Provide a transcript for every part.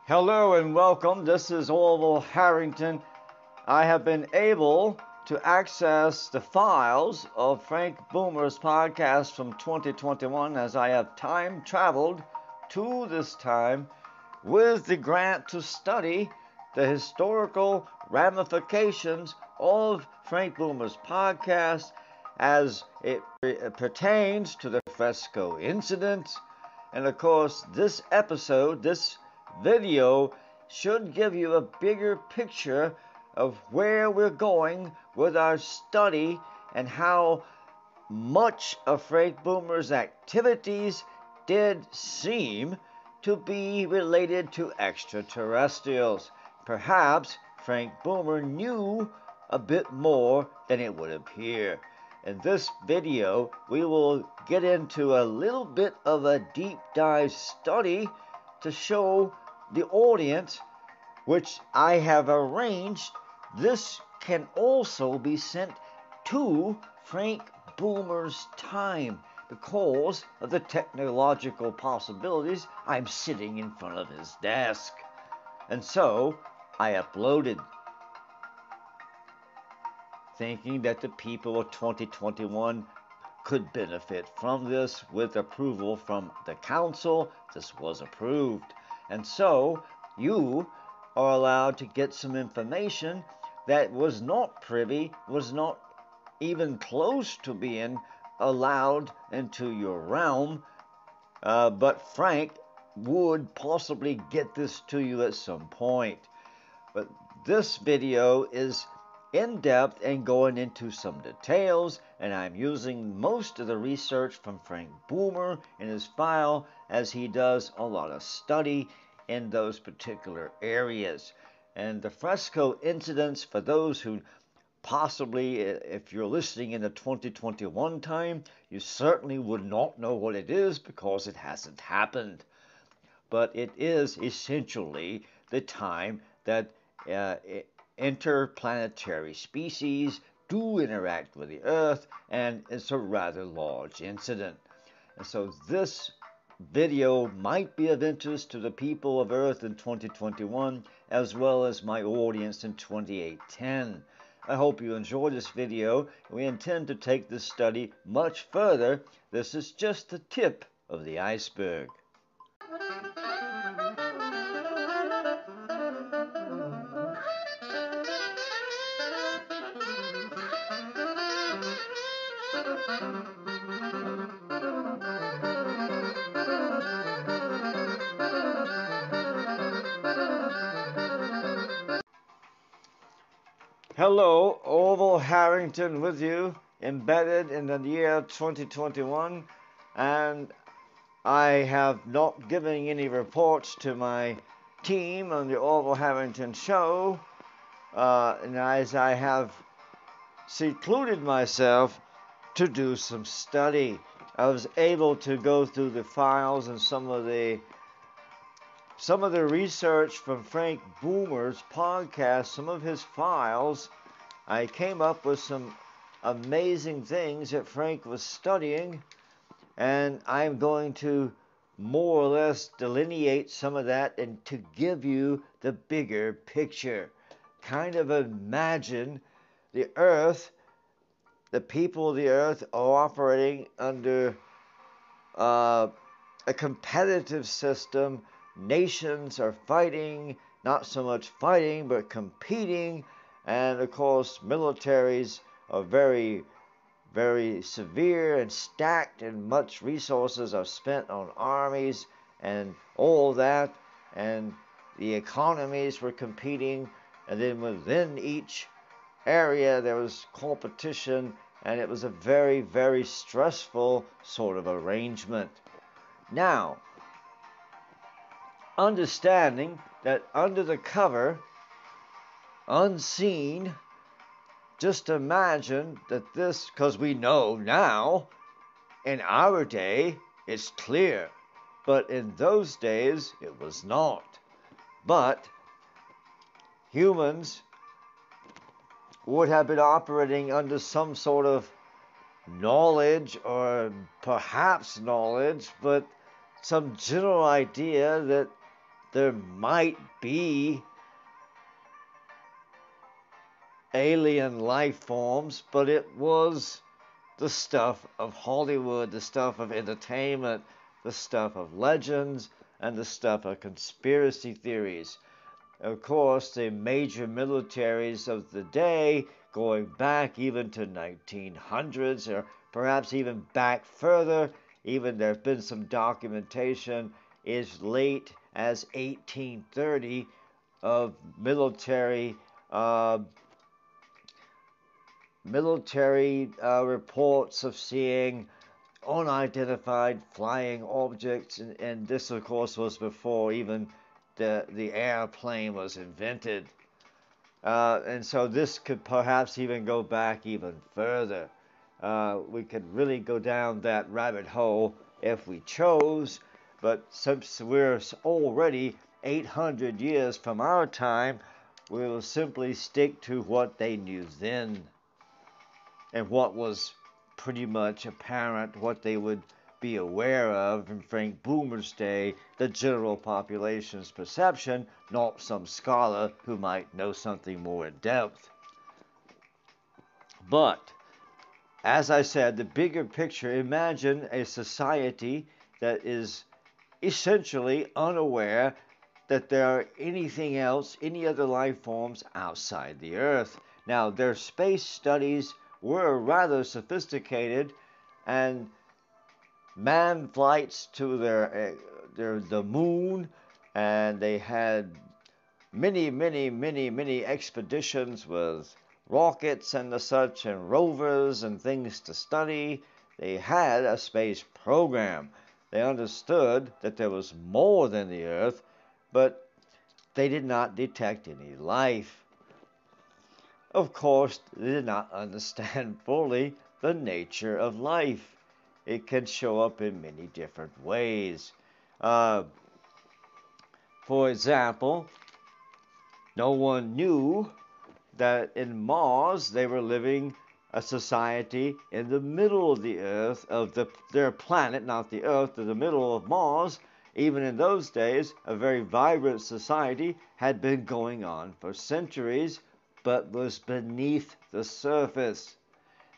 Hello and welcome. This is Orville Harrington. I have been able to access the files of Frank Boomer's podcast from 2021 as I have time traveled to this time with the grant to study the historical ramifications of Frank Boomer's podcast as it pertains to the Fresco Incidents. And of course, this video should give you a bigger picture of where we're going with our study and how much of Frank Boomer's activities did seem to be related to extraterrestrials. Perhaps Frank Boomer knew a bit more than it would appear. In this video, we will get into a little bit of a deep dive study to show the audience, which I have arranged. This can also be sent to Frank Boomer's time because of the technological possibilities. I'm sitting in front of his desk. And so I uploaded, thinking that the people of 2021 could benefit from this with approval from the council. This was approved. And so you are allowed to get some information that was not privy, was not even close to being allowed into your realm. But Frank would possibly get this to you at some point. But this video is in-depth and going into some details, and I'm using most of the research from Frank Boomer in his file, as he does a lot of study in those particular areas. And the Fresco Incidents, for those who possibly, if you're listening in the 2021 time, you certainly would not know what it is because it hasn't happened. But it is essentially the time that interplanetary species do interact with the Earth, and it's a rather large incident. And so this video might be of interest to the people of Earth in 2021 as well as my audience in 2810. I hope you enjoy this video. We intend to take this study much further. This is just the tip of the iceberg. Hello, Orville Harrington with you, embedded in the year 2021, and I have not given any reports to my team on the Orville Harrington show, and as I have secluded myself to do some study. I was able to go through the files and some of the research from Frank Boomer's podcast, some of his files. I came up with some amazing things that Frank was studying, and I'm going to more or less delineate some of that and to give you the bigger picture. Kind of imagine the Earth, the people of the Earth are operating under a competitive system. Nations are fighting, not so much fighting, but competing. And of course, militaries are very, very severe and stacked, and much resources are spent on armies and all that. And the economies were competing. And then within each area, there was competition. And it was a very, very stressful sort of arrangement. Now, understanding that under the cover, unseen, just imagine that this, because we know now, in our day, it's clear. But in those days, it was not. But humans would have been operating under some sort of knowledge, or perhaps knowledge, but some general idea that there might be alien life forms, but it was the stuff of Hollywood, the stuff of entertainment, the stuff of legends, and the stuff of conspiracy theories. Of course, the major militaries of the day, going back even to 1900s, or perhaps even back further, even there's been some documentation as late as 1830 of military reports of seeing unidentified flying objects, and this of course was before even the airplane was invented. And so this could perhaps even go back even further. We could really go down that rabbit hole if we chose, but since we're already 800 years from our time, we will simply stick to what they knew then and what was pretty much apparent, what they would be aware of in Frank Boomer's day, the general population's perception, not some scholar who might know something more in depth. But, as I said, the bigger picture, imagine a society that is essentially unaware that there are anything else, any other life forms outside the Earth. Now, their space studies were rather sophisticated, and manned flights to the moon, and they had many expeditions with rockets and the such, and rovers and things to study. They had a space program. They understood that there was more than the Earth, but they did not detect any life. Of course, they did not understand fully the nature of life. It can show up in many different ways. For example, no one knew that in Mars they were living a society in the middle of the Earth, of their planet, not the Earth, in the middle of Mars. Even in those days, a very vibrant society had been going on for centuries, but was beneath the surface.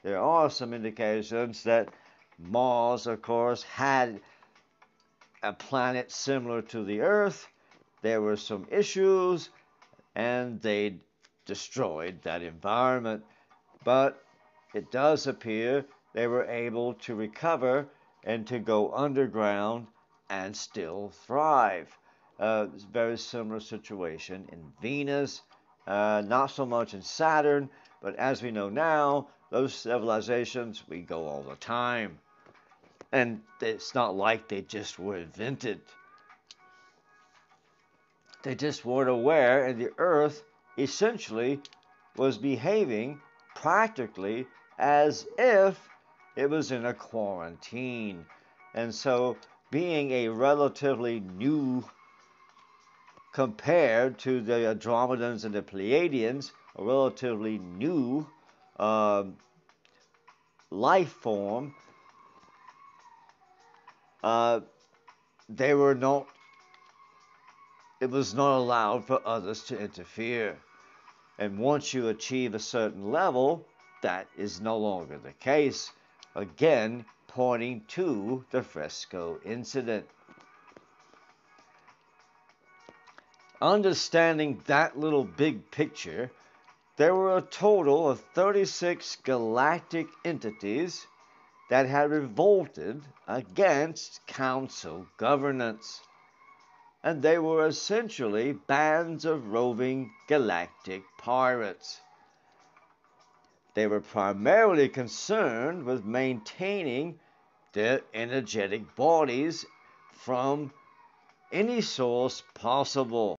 There are some indications that Mars, of course, had a planet similar to the Earth. There were some issues, and they destroyed that environment. But it does appear they were able to recover and to go underground and still thrive. It's a very similar situation in Venus, not so much in Saturn, but as we know now, those civilizations, we go all the time. And it's not like they just were invented. They just weren't aware, and the Earth essentially was behaving practically as if it was in a quarantine. And so, being a relatively new, compared to the Andromedans and the Pleiadians, a relatively new life form, they were not, it was not allowed for others to interfere. And once you achieve a certain level, that is no longer the case. Again, pointing to the Fresco Incident. Understanding that little big picture, there were a total of 36 galactic entities that had revolted against council governance. And they were essentially bands of roving galactic pirates. They were primarily concerned with maintaining their energetic bodies from any source possible.